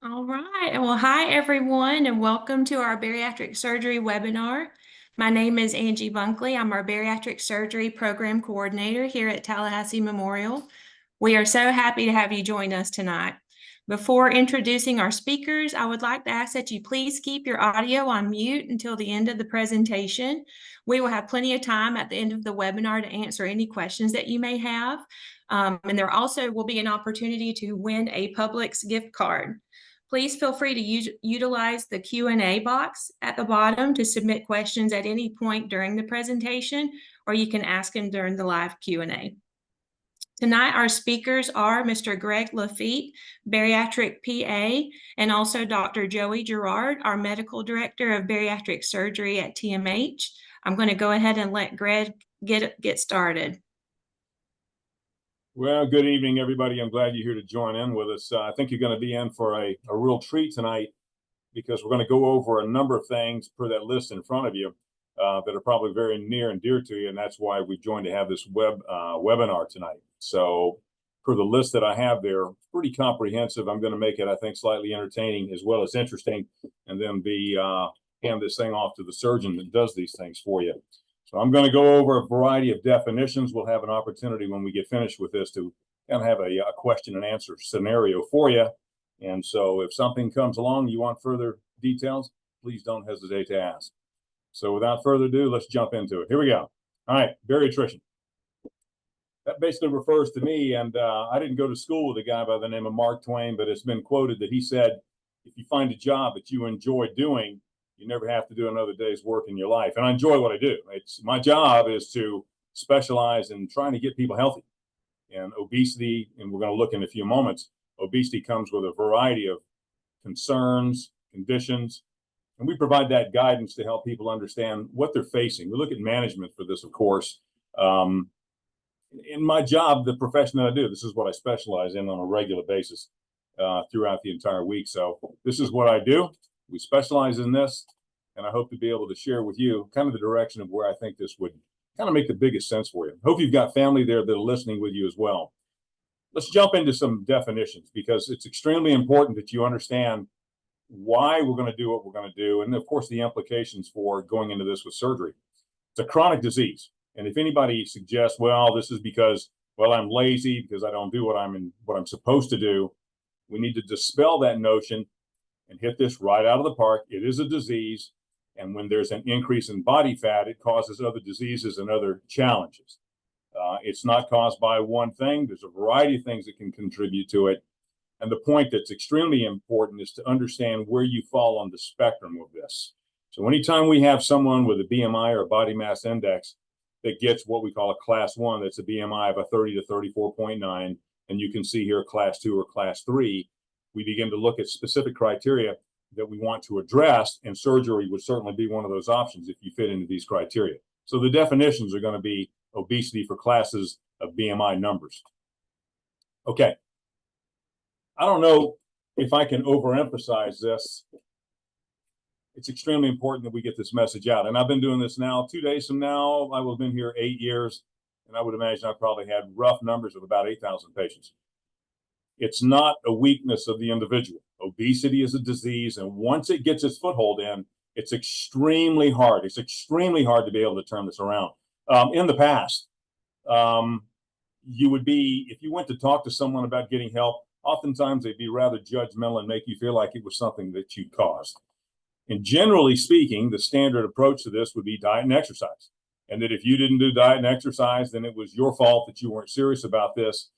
All right. Well, hi, everyone, and welcome to our bariatric surgery webinar. My name is Angie Bunkley. I'm our bariatric surgery program coordinator here at Tallahassee Memorial. We are so happy to have you join us tonight. Before introducing our speakers, I would like to ask that you please keep your audio on mute until the end of the presentation. We will have plenty of time at the end of the webinar to answer any questions that you may have. And there also will be an opportunity to win a Publix gift card. Please feel free to utilize the Q&A box at the bottom to submit questions at any point during the presentation, or you can ask them during the live Q&A. Tonight, our speakers are Mr. Greg Laffitte, Bariatric PA, and also Dr. Joey Jarrard, our Medical Director of Bariatric Surgery at TMH. I'm going to go ahead and let Greg get started. Well, good evening, everybody. I'm glad you're here to join in with us. I think you're going to be in for a real treat tonight because we're going to go over a number of things per that list in front of you that are probably very near and dear to you, and that's why we joined to have this webinar tonight. So for the list that I have there, pretty comprehensive. I'm going to make it, I think, slightly entertaining as well as interesting, and then hand this thing off to the surgeon that does these things for you. So I'm going to go over a variety of definitions. We'll have an opportunity when we get finished with this to kind of have a question and answer scenario for you. And so if something comes along, you want further details, please don't hesitate to ask. So without further ado, let's jump into it. Here we go. All right, bariatrician. That basically refers to me, and I didn't go to school with a guy by the name of Mark Twain, but it's been quoted that he said, if you find a job that you enjoy doing, you never have to do another day's work in your life. And I enjoy what I do. My job is to specialize in trying to get people healthy. And obesity, and we're going to look in a few moments, obesity comes with a variety of concerns, conditions, and we provide that guidance to help people understand what they're facing. We look at management for this, of course. In my job, the profession that I do, this is what I specialize in on a regular basis throughout the entire week. So this is what I do. We specialize in this, and I hope to be able to share with you kind of the direction of where I think this would kind of make the biggest sense for you. Hope you've got family there that are listening with you as well. Let's jump into some definitions because it's extremely important that you understand why we're going to do what we're going to do, and of course the implications for going into this with surgery. It's a chronic disease, and if anybody suggests, well, this is because, well, I'm lazy because I don't do what I'm supposed to do, we need to dispel that notion and hit this right out of the park. It is a disease, and when there's an increase in body fat, it causes other diseases and other challenges. It's not caused by one thing. There's a variety of things that can contribute to it. And the point that's extremely important is to understand where you fall on the spectrum of this. So anytime we have someone with a BMI or a body mass index that gets what we call a class 1, that's a BMI of a 30 to 34.9, and you can see here class 2 or class 3, we begin to look at specific criteria that we want to address, and surgery would certainly be one of those options if you fit into these criteria. So the definitions are going to be obesity for classes of BMI numbers. Okay. I don't know if I can overemphasize this. It's extremely important that we get this message out. And I've been doing this now 2 days from now. I will have been here 8 years, and I would imagine I probably had rough numbers of about 8,000 patients. It's not a weakness of the individual. Obesity is a disease, and once it gets its foothold in, it's extremely hard. It's extremely hard to be able to turn this around. In the past, if you went to talk to someone about getting help, oftentimes they'd be rather judgmental and make you feel like it was something that you caused. And generally speaking, the standard approach to this would be diet and exercise. And that if you didn't do diet and exercise, then it was your fault that you weren't serious about this.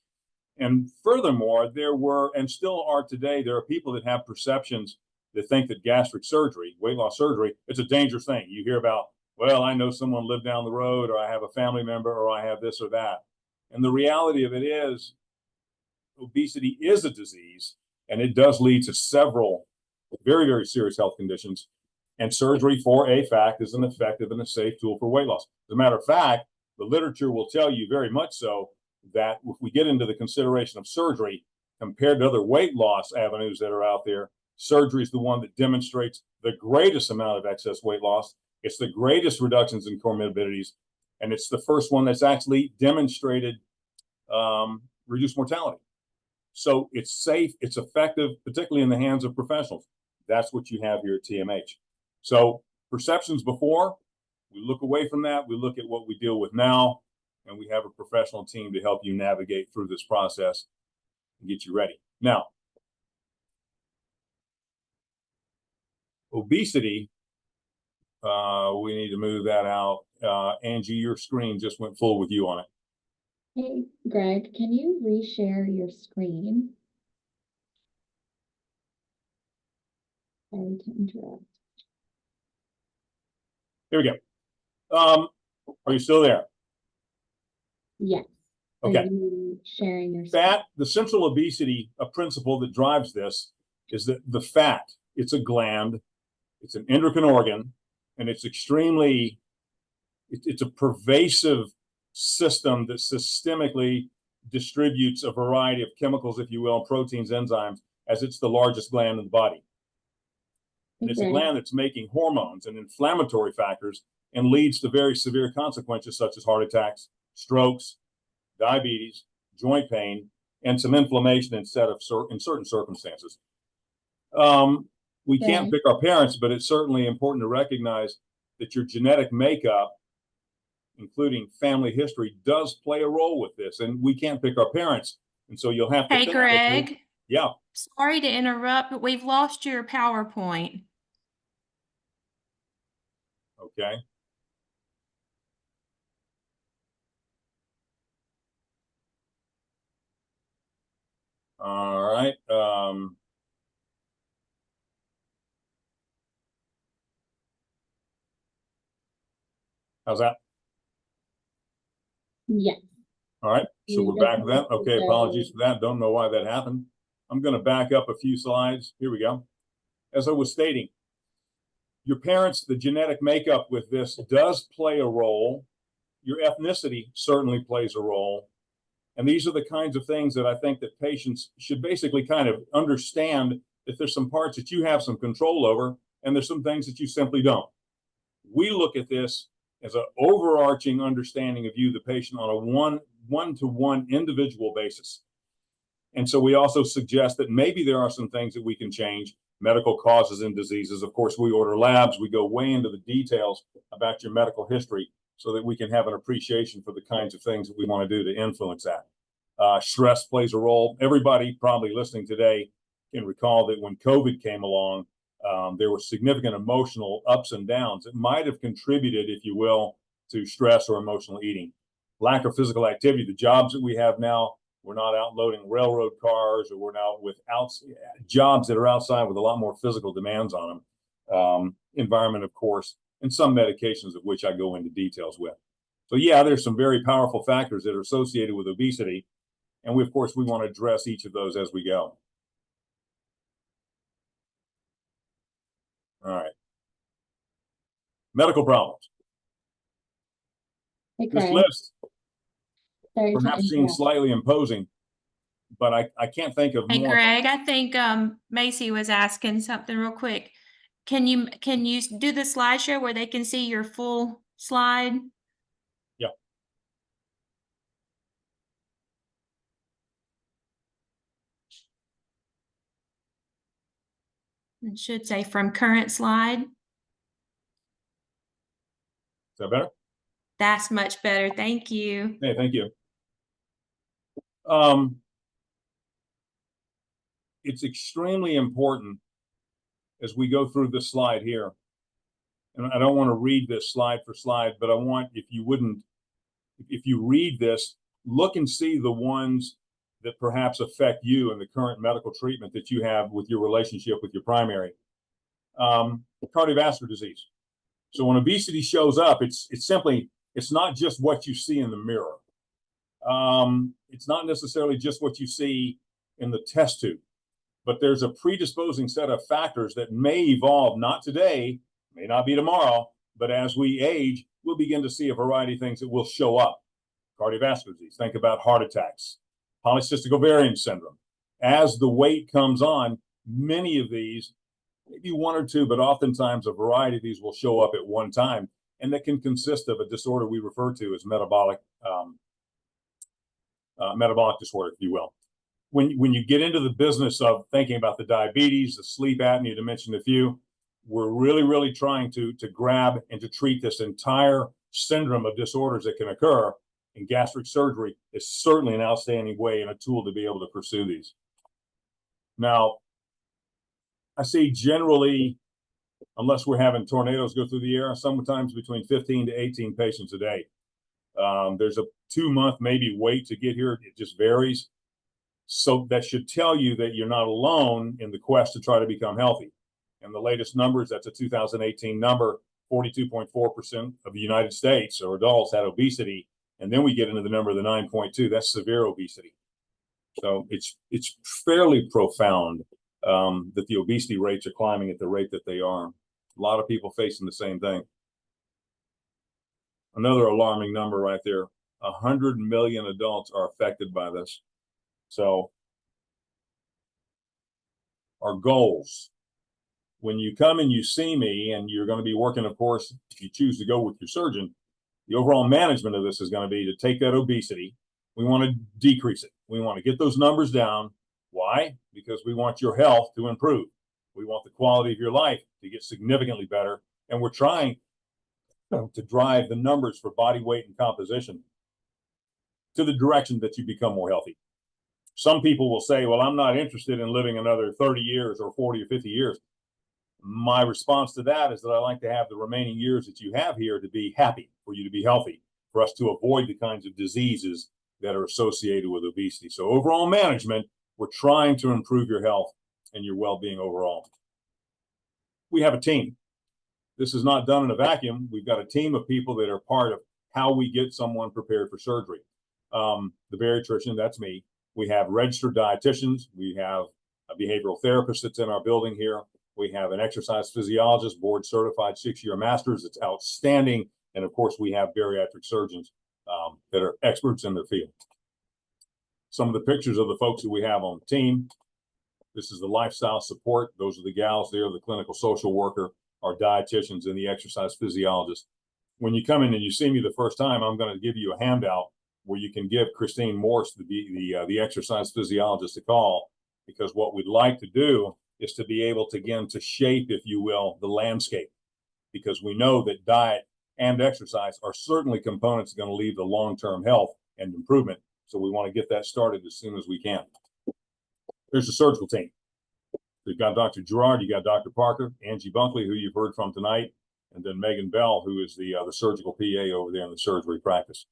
And furthermore, there were, and still are today, there are people that have perceptions that think that gastric surgery, weight loss surgery, it's a dangerous thing. You hear about, well, I know someone lived down the road, or I have a family member, or I have this or that. And the reality of it is, obesity is a disease, and it does lead to several very, very serious health conditions. And surgery, for a fact, is an effective and a safe tool for weight loss. As a matter of fact, the literature will tell you very much so that if we get into the consideration of surgery compared to other weight loss avenues that are out there, surgery is the one that demonstrates the greatest amount of excess weight loss. It's the greatest reductions in comorbidities, and it's the first one that's actually demonstrated reduced mortality. So it's safe, it's effective, particularly in the hands of professionals. That's what you have here at TMH. So perceptions before, we look away from that, we look at what we deal with now, and we have a professional team to help you navigate through this process and get you ready. Now, obesity, we need to move that out. Angie, your screen just went full with you on it. Hey, Greg, can you reshare your screen? Sorry to interrupt. Here we go. Are you still there? Yes. Okay. Are you sharing your screen? Fat, the central obesity, a principle that drives this is that the fat, it's a gland, it's an endocrine organ, and it's extremely, it's a pervasive system that systemically distributes a variety of chemicals, if you will, proteins, enzymes, as it's the largest gland in the body. And it's a gland that's making hormones and inflammatory factors and leads to very severe consequences such as heart attacks, strokes, diabetes, joint pain, and some inflammation in certain circumstances. We can't pick our parents, but it's certainly important to recognize that your genetic makeup, including family history, does play a role with this. And we can't pick our parents. And so you'll have to Hey, think Greg. Yeah. Sorry to interrupt, but we've lost your PowerPoint. Okay. All right. How's that? Yes. All right. So we're back with that. Okay. Apologies for that. Don't know why that happened. I'm going to back up a few slides. Here we go. As I was stating, your parents, the genetic makeup with this does play a role. Your ethnicity certainly plays a role. And these are the kinds of things that I think that patients should basically kind of understand, that there's some parts that you have some control over, and there's some things that you simply don't. We look at this as an overarching understanding of you, the patient, on a one-to-one individual basis. And so we also suggest that maybe there are some things that we can change. Medical causes and diseases. Of course, we order labs. We go way into the details about your medical history so that we can have an appreciation for the kinds of things that we want to do to influence that. Stress plays a role. Everybody probably listening today can recall that when COVID came along, there were significant emotional ups and downs that might have contributed, if you will, to stress or emotional eating. Lack of physical activity. The jobs that we have now, we're not out loading railroad cars, or we're not with jobs that are outside with a lot more physical demands on them. Environment, of course, and some medications of which I go into details with. So yeah, there's some very powerful factors that are associated with obesity. And we, of course, we want to address each of those as we go. All right. Medical problems. Hey, This Greg. list Sorry to perhaps seems interrupt. slightly imposing, but I can't think of Hey, more. Greg, I think Macy was asking something real quick. Can you do the slideshow where they can see your full slide? Yeah. It should say from current slide. Is that better? That's much better. Thank you. Hey, thank you. It's extremely important as we go through this slide here. And I don't want to read this slide for slide, but I want, if you read this, look and see the ones that perhaps affect you in the current medical treatment that you have with your relationship with your primary. Cardiovascular disease. So when obesity shows up, it's not just what you see in the mirror. It's not necessarily just what you see in the test tube, but there's a predisposing set of factors that may evolve, not today, may not be tomorrow, but as we age, we'll begin to see a variety of things that will show up. Cardiovascular disease, think about heart attacks, polycystic ovarian syndrome. As the weight comes on, many of these, maybe one or two, but oftentimes a variety of these will show up at one time, and that can consist of a disorder we refer to as metabolic disorder, if you will. when you get into the business of thinking about the diabetes, the sleep apnea, to mention a few, we're really trying to grab and to treat this entire syndrome of disorders that can occur, and gastric surgery is certainly an outstanding way and a tool to be able to pursue these. Now, I see generally, unless we're having tornadoes go through the air, sometimes between 15 to 18 patients a day. There's a 2-month maybe wait to get here. It just varies. So that should tell you that you're not alone in the quest to try to become healthy. And the latest numbers, that's a 2018 number, 42.4% of the United States or adults had obesity. And then we get into the number of the 9.2, that's severe obesity. So it's fairly profound that the obesity rates are climbing at the rate that they are. A lot of people facing the same thing. Another alarming number right there, 100 million adults are affected by this. So our goals, when you come and you see me, and you're going to be working, of course, if you choose to go with your surgeon, the overall management of this is going to be to take that obesity. We want to decrease it. We want to get those numbers down. Why? Because we want your health to improve. We want the quality of your life to get significantly better. And we're trying to drive the numbers for body weight and composition to the direction that you become more healthy. Some people will say, well, I'm not interested in living another 30 years or 40 or 50 years. My response to that is that I like to have the remaining years that you have here to be happy, for you to be healthy, for us to avoid the kinds of diseases that are associated with obesity. So overall management, we're trying to improve your health and your well-being overall. We have a team. This is not done in a vacuum. We've got a team of people that are part of how we get someone prepared for surgery. The bariatrician, that's me. We have registered dietitians. We have a behavioral therapist that's in our building here. We have an exercise physiologist, board certified, 6-year masters. It's outstanding. And of course, we have bariatric surgeons that are experts in their field. Some of the pictures of the folks that we have on the team. This is the lifestyle support. Those are the gals there, the clinical social worker, our dietitians, and the exercise physiologist. When you come in and you see me the first time, I'm going to give you a handout where you can give Christine Morse, the exercise physiologist, a call, because what we'd like to do is to be able to, again, to shape, if you will, the landscape, because we know that diet and exercise are certainly components that are going to lead to long-term health and improvement. So we want to get that started as soon as we can. There's the surgical team. You've got Dr. Jarrard, you got Dr. Parker, Angie Bunkley, who you've heard from tonight, and then Megan Bell, who is the surgical PA over there in the surgery practice.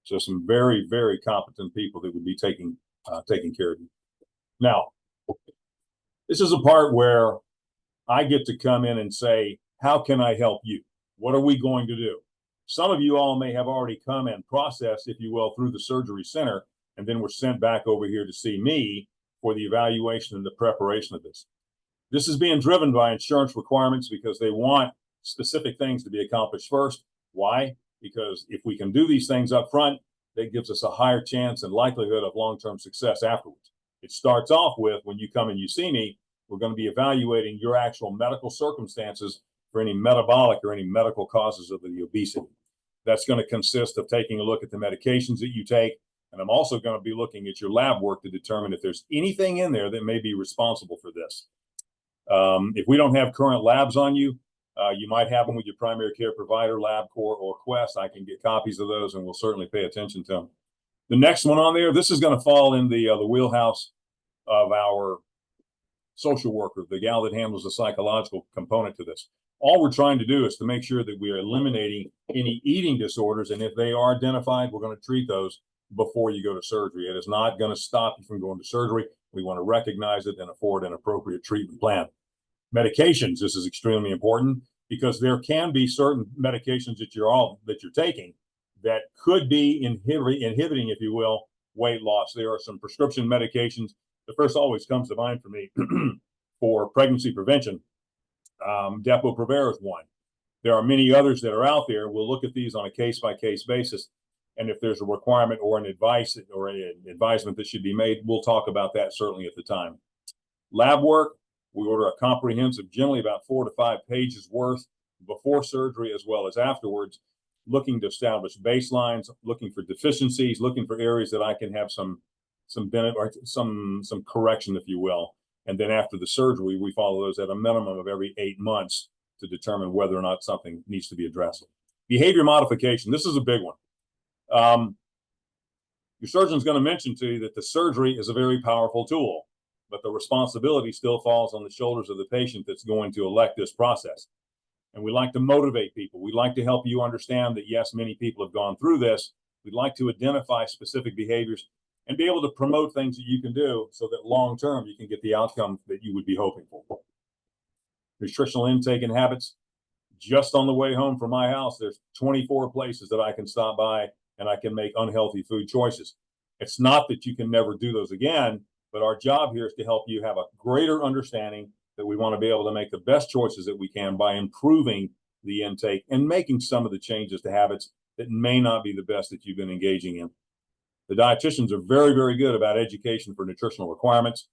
So some very competent people that would be taking care of you. Now, this is a part where I get to come in and say, how can I help you? What are we going to do? Some of you all may have already come and processed, if you will, through the surgery center, and then were sent back over here to see me for the evaluation and the preparation of this. This is being driven by insurance requirements because they want specific things to be accomplished first. Why? Because if we can do these things up front, that gives us a higher chance and likelihood of long-term success afterwards. It starts off with, when you come and you see me, we're going to be evaluating your actual medical circumstances for any metabolic or any medical causes of the obesity. That's going to consist of taking a look at the medications that you take. And I'm also going to be looking at your lab work to determine if there's anything in there that may be responsible for this. If we don't have current labs on you, you might have them with your primary care provider, LabCorp, or Quest. I can get copies of those, and we'll certainly pay attention to them. The next one on there, this is going to fall in the wheelhouse of our social worker, the gal that handles the psychological component to this. All we're trying to do is to make sure that we are eliminating any eating disorders, and if they are identified, we're going to treat those before you go to surgery. It is not going to stop you from going to surgery. We want to recognize it and afford an appropriate treatment plan. Medications, this is extremely important because there can be certain medications that you're taking that could be inhibiting, if you will, weight loss. There are some prescription medications. The first always comes to mind for me for pregnancy prevention. Depo-Provera is one. There are many others that are out there. We'll look at these on a case-by-case basis. And if there's a requirement or an advice or an advisement that should be made, we'll talk about that certainly at the time. Lab work, we order a comprehensive, generally about 4 to 5 pages worth before surgery as well as afterwards, looking to establish baselines, looking for deficiencies, looking for areas that I can have some some correction, if you will. And then after the surgery, we follow those at a minimum of every 8 months to determine whether or not something needs to be addressed. Behavior modification, this is a big one. Your surgeon's going to mention to you that the surgery is a very powerful tool, but the responsibility still falls on the shoulders of the patient that's going to elect this process. And we like to motivate people. We'd like to help you understand that, yes, many people have gone through this. We'd like to identify specific behaviors and be able to promote things that you can do so that long-term you can get the outcome that you would be hoping for. Nutritional intake and habits. Just on the way home from my house, there's 24 places that I can stop by and I can make unhealthy food choices. It's not that you can never do those again, but our job here is to help you have a greater understanding that we want to be able to make the best choices that we can by improving the intake and making some of the changes to habits that may not be the best that you've been engaging in. The dietitians are very, very good about education for nutritional requirements.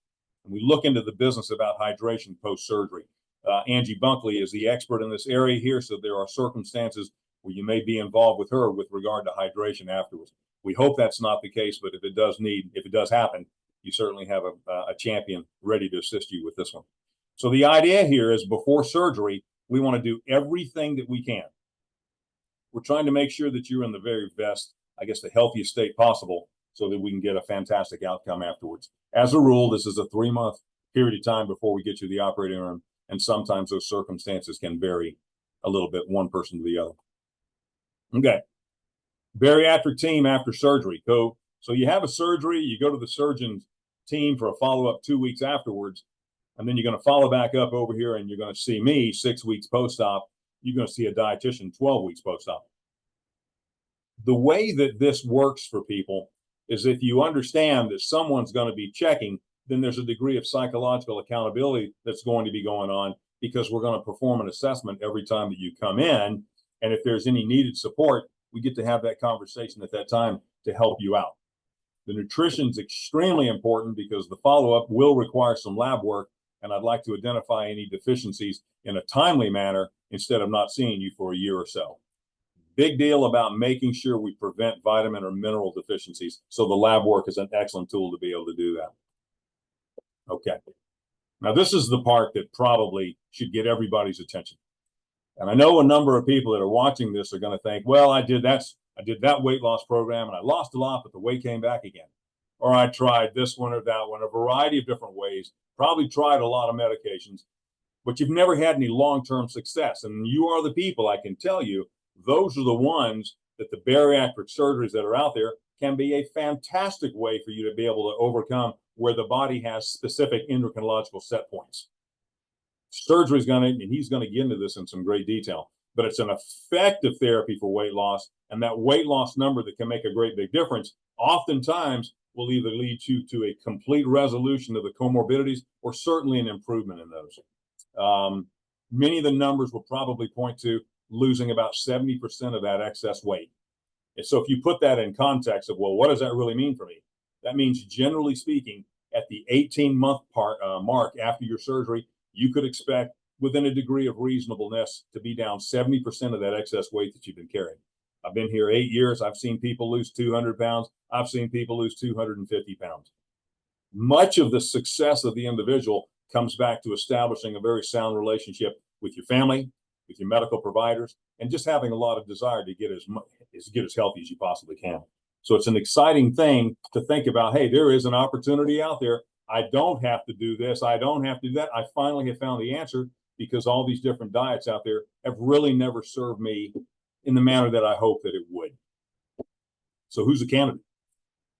And we look into the business about hydration post-surgery. Angie Bunkley is the expert in this area here, so there are circumstances where you may be involved with her with regard to hydration afterwards. We hope that's not the case, but if it does happen, you certainly have a champion ready to assist you with this one. So the idea here is before surgery, we want to do everything that we can. We're trying to make sure that you're in the very best, I guess, the healthiest state possible so that we can get a fantastic outcome afterwards. As a rule, this is a 3-month period of time before we get you to the operating room, and sometimes those circumstances can vary a little bit, one person to the other. Okay. Bariatric team after surgery. So you have a surgery, you go to the surgeon's team for a follow-up 2 weeks afterwards, and then you're going to follow back up over here and you're going to see me 6 weeks post-op. You're going to see a dietitian 12 weeks post-op. The way that this works for people is if you understand that someone's going to be checking, then there's a degree of psychological accountability that's going to be going on because we're going to perform an assessment every time that you come in. And if there's any needed support, we get to have that conversation at that time to help you out. The nutrition is extremely important because the follow-up will require some lab work, and I'd like to identify any deficiencies in a timely manner instead of not seeing you for a year or so. Big deal about making sure we prevent vitamin or mineral deficiencies. So the lab work is an excellent tool to be able to do that. Okay. Now this is the part that probably should get everybody's attention. And I know a number of people that are watching this are going to think, well, I did that weight loss program and I lost a lot, but the weight came back again. Or I tried this one or that one, a variety of different ways, probably tried a lot of medications, but you've never had any long-term success. And you are the people, I can tell you, those are the ones that the bariatric surgeries that are out there can be a fantastic way for you to be able to overcome where the body has specific endocrinological set points. Surgery is going to, and he's going to get into this in some great detail, but it's an effective therapy for weight loss. And that weight loss number that can make a great big difference oftentimes will either lead you to a complete resolution of the comorbidities or certainly an improvement in those. Many of the numbers will probably point to losing about 70% of that excess weight. And so if you put that in context of, well, what does that really mean for me? That means, generally speaking, at the 18-month mark after your surgery, you could expect within a degree of reasonableness to be down 70% of that excess weight that you've been carrying. I've been here 8 years. I've seen people lose 200 pounds. I've seen people lose 250 pounds. Much of the success of the individual comes back to establishing a very sound relationship with your family, with your medical providers, and just having a lot of desire to get as healthy as you possibly can. So it's an exciting thing to think about, hey, there is an opportunity out there. I don't have to do this. I don't have to do that. I finally have found the answer because all these different diets out there have really never served me in the manner that I hope that it would. So who's a candidate?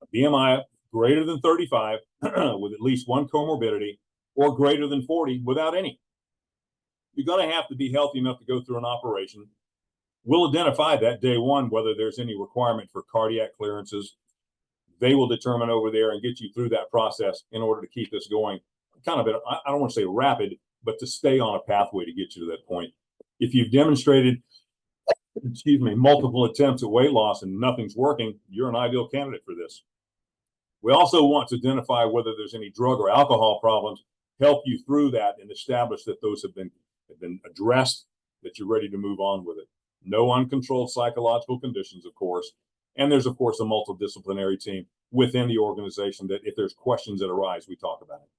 A BMI greater than 35 with at least one comorbidity or greater than 40 without any. You're going to have to be healthy enough to go through an operation. We'll identify that day one whether there's any requirement for cardiac clearances. They will determine over there and get you through that process in order to keep this going kind of, I don't want to say rapid, but to stay on a pathway to get you to that point. If you've demonstrated, multiple attempts at weight loss and nothing's working, you're an ideal candidate for this. We also want to identify whether there's any drug or alcohol problems, help you through that and establish that those have been addressed, that you're ready to move on with it. No uncontrolled psychological conditions, of course. And there's, of course, a multidisciplinary team within the organization that if there's questions that arise, we talk about it.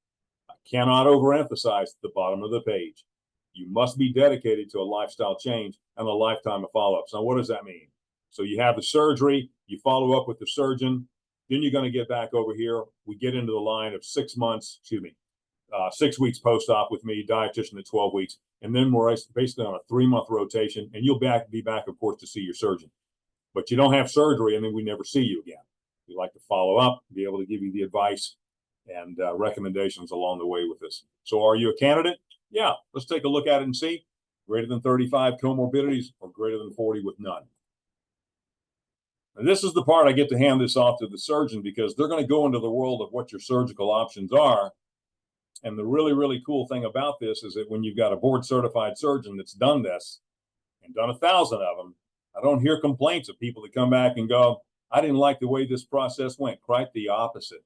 I cannot overemphasize at the bottom of the page. You must be dedicated to a lifestyle change and a lifetime of follow-ups. Now, what does that mean? So you have the surgery, you follow up with the surgeon, then you're going to get back over here. We get into the line of 6 months, 6 weeks post-op with me, dietitian at 12 weeks, and then we're basically on a 3-month rotation, and you'll be back, of course, to see your surgeon. But you don't have surgery, and then we never see you again. We like to follow up, be able to give you the advice and recommendations along the way with this. So are you a candidate? Yeah, let's take a look at it and see. Greater than 35 comorbidities or greater than 40 with none. And this is the part I get to hand this off to the surgeon because they're going to go into the world of what your surgical options are. And the really, really cool thing about this is that when you've got a board certified surgeon that's done this and done 1,000 of them, I don't hear complaints of people that come back and go, I didn't like the way this process went. Quite the opposite.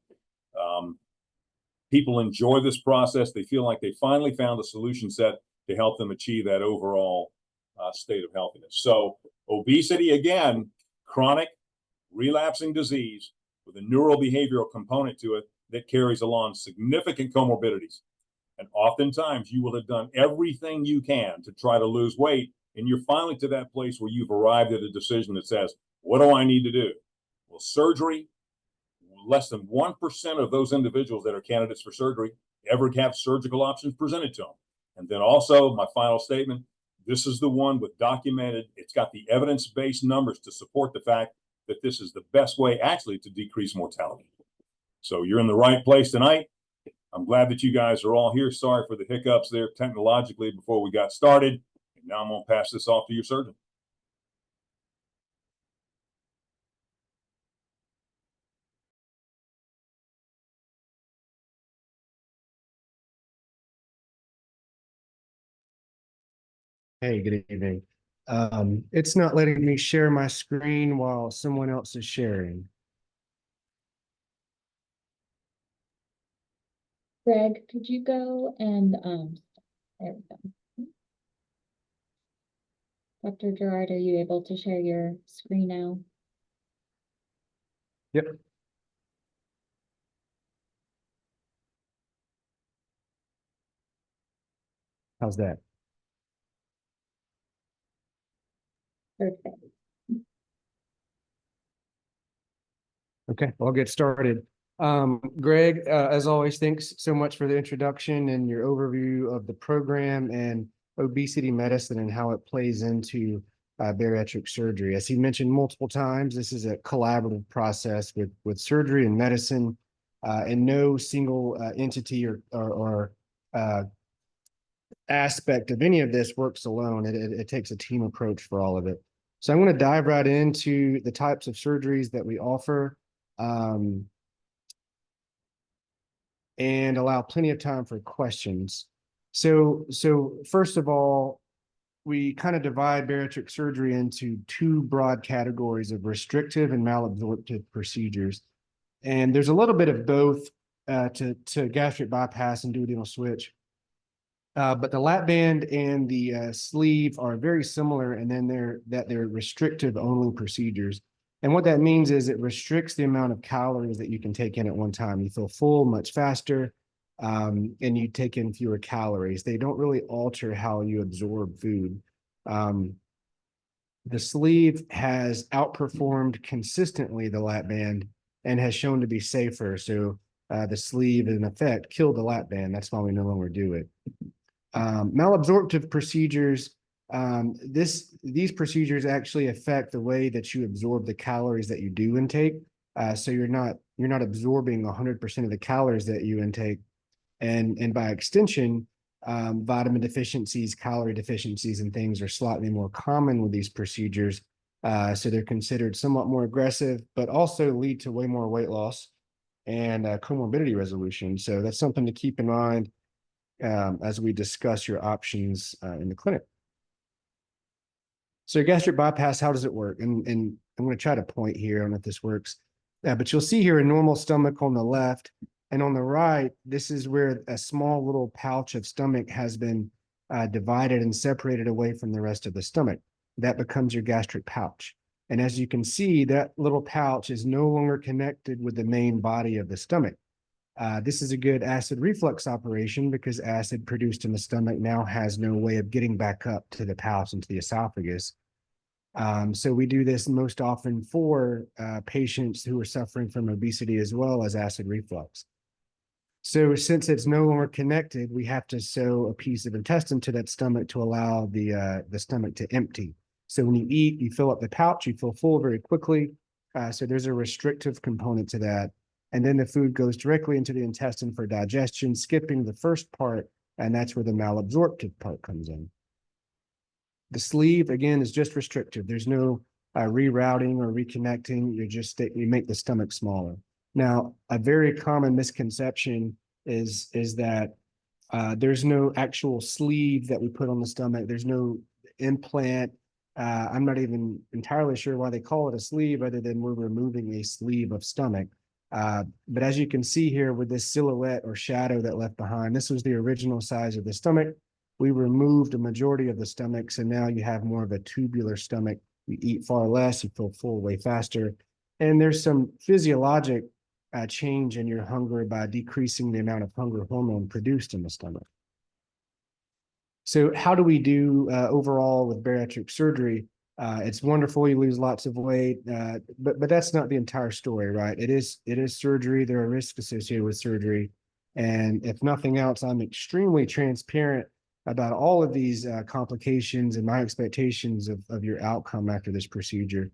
People enjoy this process. They feel like they finally found a solution set to help them achieve that overall state of healthiness. So obesity, again, chronic relapsing disease with a neurobehavioral component to it that carries along significant comorbidities. And oftentimes you will have done everything you can to try to lose weight. And you're finally to that place where you've arrived at a decision that says, what do I need to do? Well, surgery, less than 1% of those individuals that are candidates for surgery ever have surgical options presented to them. And then also my final statement, this is the one with documented, it's got the evidence-based numbers to support the fact that this is the best way actually to decrease mortality. So you're in the right place tonight. I'm glad that you guys are all here. Sorry for the hiccups there technologically before we got started. And now I'm going to pass this off to your surgeon. Hey, good evening. It's not letting me share my screen while someone else is sharing. Greg, could you go and, there we go. Dr. Jarrard, are you able to share your screen now? Yep. How's that? Perfect. Okay, I'll get started. Greg, as always, thanks so much for the introduction and your overview of the program and obesity medicine and how it plays into bariatric surgery. As he mentioned multiple times, this is a collaborative process with surgery and medicine, and no single entity or aspect of any of this works alone. It takes a team approach for all of it. So I'm going to dive right into the types of surgeries that we offer, and allow plenty of time for questions. So first of all, we kind of divide bariatric surgery into 2 broad categories of restrictive and malabsorptive procedures. And there's a little bit of both to gastric bypass and duodenal switch. But the lap band and the sleeve are very similar, and then they're restrictive only procedures. And what that means is it restricts the amount of calories that you can take in at one time. You feel full much faster, and you take in fewer calories. They don't really alter how you absorb food. The sleeve has outperformed consistently the lap band and has shown to be safer. So the sleeve, in effect, killed the lap band. That's why we no longer do it. Malabsorptive procedures, these procedures actually affect the way that you absorb the calories that you do intake. So you're not absorbing 100% of the calories that you intake, and by extension, vitamin deficiencies, calorie deficiencies, and things are slightly more common with these procedures. So they're considered somewhat more aggressive, but also lead to way more weight loss and comorbidity resolution. So that's something to keep in mind as we discuss your options in the clinic. So gastric bypass, how does it work? And I'm going to try to point here. I don't know if this works. But you'll see here a normal stomach on the left. And on the right, this is where a small little pouch of stomach has been divided and separated away from the rest of the stomach. That becomes your gastric pouch. And as you can see, that little pouch is no longer connected with the main body of the stomach. This is a good acid reflux operation because acid produced in the stomach now has no way of getting back up to the pouch into the esophagus. So we do this most often for patients who are suffering from obesity as well as acid reflux. So since it's no longer connected, we have to sew a piece of intestine to that stomach to allow the stomach to empty. So when you eat, you fill up the pouch, you feel full very quickly. So there's a restrictive component to that. And then the food goes directly into the intestine for digestion, skipping the first part, and that's where the malabsorptive part comes in. The sleeve, again, is just restrictive. There's no rerouting or reconnecting. You make the stomach smaller. Now, a very common misconception is that there's no actual sleeve that we put on the stomach. There's no implant. I'm not even entirely sure why they call it a sleeve other than we're removing a sleeve of stomach. But as you can see here with this silhouette or shadow that left behind, this was the original size of the stomach. We removed a majority of the stomach, so now you have more of a tubular stomach. You eat far less, you feel full way faster. And there's some physiologic change in your hunger by decreasing the amount of hunger hormone produced in the stomach. So how do we do overall with bariatric surgery? It's wonderful, you lose lots of weight, but that's not the entire story, right? It is surgery. There are risks associated with surgery. And if nothing else, I'm extremely transparent about all of these complications and my expectations of your outcome after this procedure.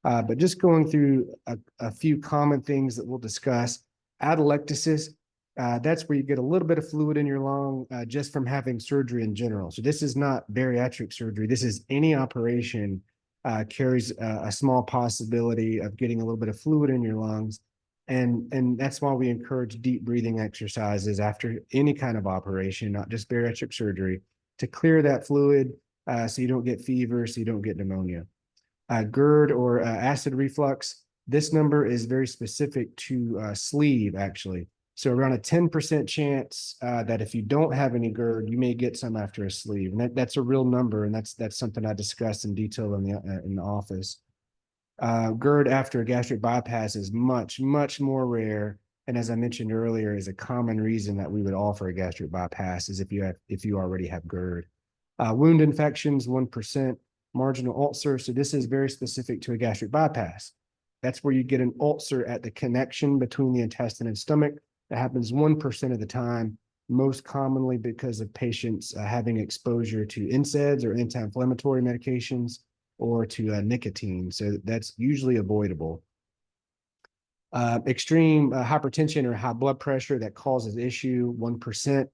But just going through a few common things that we'll discuss. Atelectasis, that's where you get a little bit of fluid in your lung just from having surgery in general. So this is not bariatric surgery. This is any operation carries a small possibility of getting a little bit of fluid in your lungs. And that's why we encourage deep breathing exercises after any kind of operation, not just bariatric surgery, to clear that fluid so you don't get fever, so you don't get pneumonia. GERD or acid reflux, this number is very specific to sleeve, actually. So around a 10% chance that if you don't have any GERD, you may get some after a sleeve. And that's a real number, and that's something I discussed in detail in the office. GERD after a gastric bypass is much, much more rare. And as I mentioned earlier, is a common reason that we would offer a gastric bypass is if you already have GERD. Wound infections, 1%. Marginal ulcer. So this is very specific to a gastric bypass. That's where you get an ulcer at the connection between the intestine and stomach. That happens 1% of the time, most commonly because of patients having exposure to NSAIDs or anti-inflammatory medications or to nicotine. So that's usually avoidable. Extreme hypertension or high blood pressure that causes issue, 1%.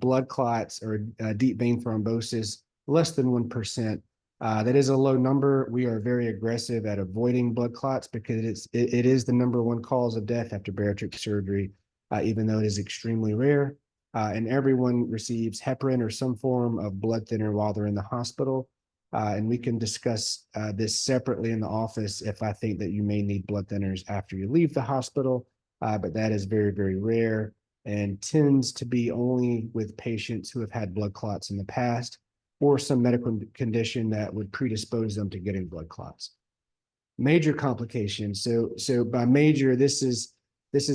Blood clots or deep vein thrombosis, less than 1%. That is a low number. We are very aggressive at avoiding blood clots because it is the #1 cause of death after bariatric surgery, even though it is extremely rare. And everyone receives heparin or some form of blood thinner while they're in the hospital. And we can discuss this separately in the office if I think that you may need blood thinners after you leave the hospital. But that is very, very rare and tends to be only with patients who have had blood clots in the past, or some medical condition that would predispose them to getting blood clots. Major complications. So by major, this is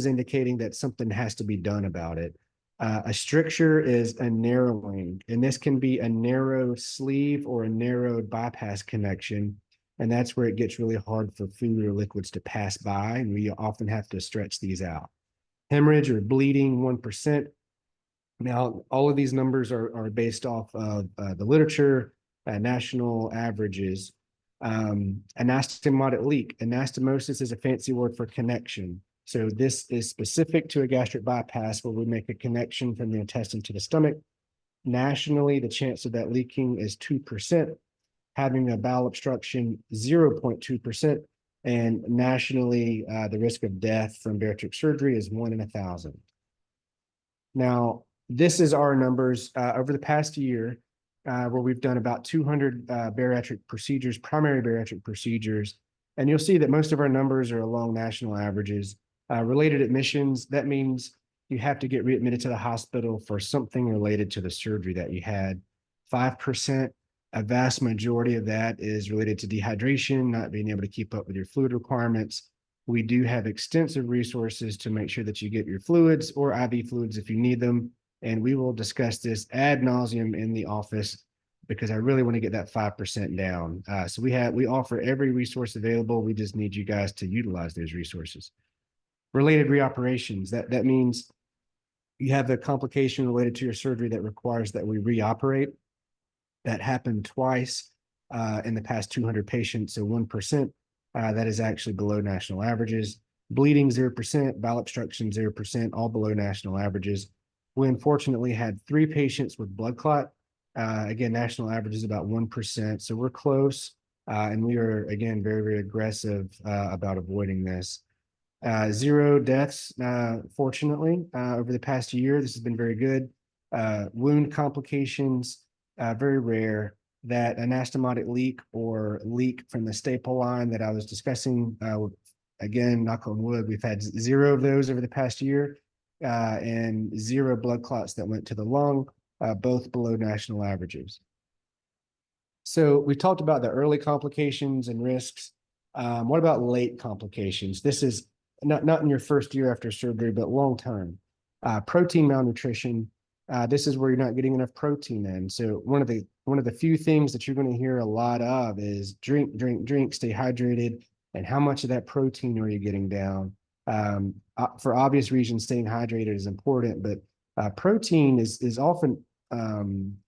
indicating that something has to be done about it. A stricture is a narrowing, and this can be a narrow sleeve or a narrowed bypass connection. And that's where it gets really hard for food or liquids to pass by, and we often have to stretch these out. Hemorrhage or bleeding, 1%. Now, all of these numbers are based off of the literature, national averages. Anastomotic leak. Anastomosis is a fancy word for connection. So this is specific to a gastric bypass where we make a connection from the intestine to the stomach. Nationally, the chance of that leaking is 2%. Having a bowel obstruction, 0.2%. And nationally, the risk of death from bariatric surgery is 1 in 1,000. Now, this is our numbers over the past year, where we've done about 200 bariatric procedures, primary bariatric procedures. And you'll see that most of our numbers are along national averages. Related admissions, that means you have to get readmitted to the hospital for something related to the surgery that you had. 5%. A vast majority of that is related to dehydration, not being able to keep up with your fluid requirements. We do have extensive resources to make sure that you get your fluids or IV fluids if you need them. And we will discuss this ad nauseum in the office because I really want to get that 5% down. So we offer every resource available. We just need you guys to utilize those resources. Related reoperations, that means you have a complication related to your surgery that requires that we reoperate. That happened twice in the past 200 patients, so 1%. That is actually below national averages. Bleeding 0%, bowel obstruction 0%, all below national averages. We unfortunately had 3 patients with blood clot. Again, national average is about 1%, so we're close. And we are, again, very, very aggressive about avoiding this. 0 deaths, fortunately, over the past year. This has been very good. Wound complications, very rare. That anastomotic leak or leak from the staple line that I was discussing, again, knock on wood, we've had 0 of those over the past year, and 0 blood clots that went to the lung, both below national averages. So we talked about the early complications and risks. What about late complications? This is not in your first year after surgery, but long term. Protein malnutrition. This is where you're not getting enough protein in. So one of the few things that you're going to hear a lot of is drink, stay hydrated, and how much of that protein are you getting down? For obvious reasons, staying hydrated is important, but protein is often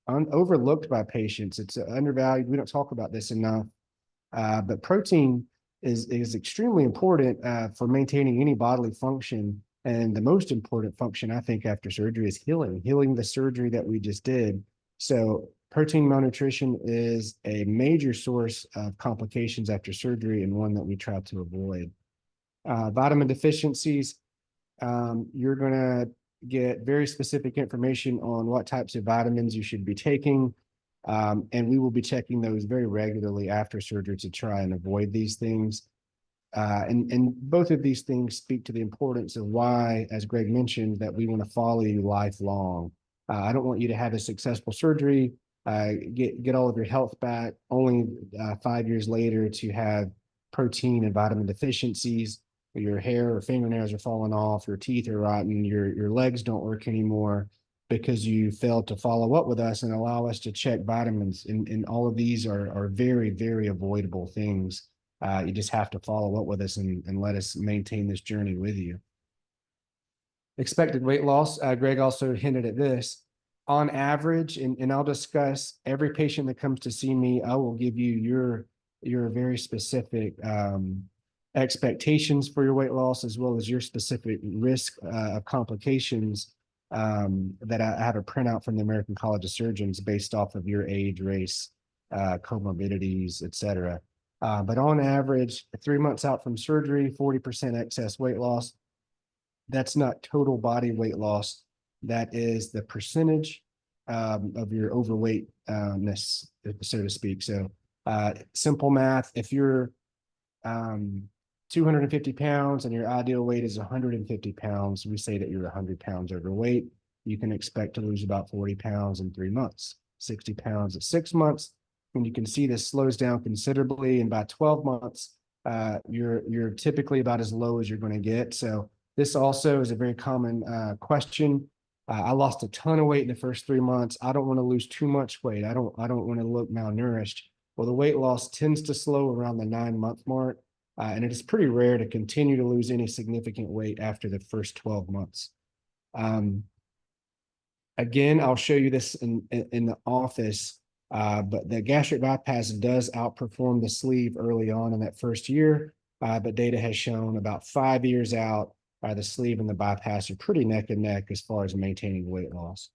overlooked by patients. It's undervalued. We don't talk about this enough, but protein is extremely important for maintaining any bodily function. And the most important function, I think, after surgery is healing the surgery that we just did. So protein malnutrition is a major source of complications after surgery and one that we try to avoid. Vitamin deficiencies, you're going to get very specific information on what types of vitamins you should be taking. And we will be checking those very regularly after surgery to try and avoid these things. And both of these things speak to the importance of why, as Greg mentioned, that we want to follow you lifelong. I don't want you to have a successful surgery, get all of your health back, only 5 years later to have protein and vitamin deficiencies. Your hair or fingernails are falling off, your teeth are rotten, your legs don't work anymore because you failed to follow up with us and allow us to check vitamins. And all of these are very, very avoidable things. You just have to follow up with us and let us maintain this journey with you. Expected weight loss. Greg also hinted at this. On average, and I'll discuss every patient that comes to see me, I will give you your very specific expectations for your weight loss, as well as your specific risk of complications that I have a printout from the American College of Surgeons based off of your age, race, comorbidities, etc. But on average, 3 months out from surgery, 40% excess weight loss. That's not total body weight loss. That is the percentage of your overweightness, so to speak. So simple math, if you're 250 pounds and your ideal weight is 150 pounds, we say that you're 100 pounds overweight. You can expect to lose about 40 pounds in 3 months, 60 pounds at 6 months. And you can see this slows down considerably. And by 12 months, you're typically about as low as you're going to get. So this also is a very common question. I lost a ton of weight in the first 3 months. I don't want to lose too much weight. I don't want to look malnourished. Well, the weight loss tends to slow around the 9-month mark. And it is pretty rare to continue to lose any significant weight after the first 12 months. Again, I'll show you this in the office, but the gastric bypass does outperform the sleeve early on in that first year. But data has shown about 5 years out, the sleeve and the bypass are pretty neck and neck as far as maintaining weight loss.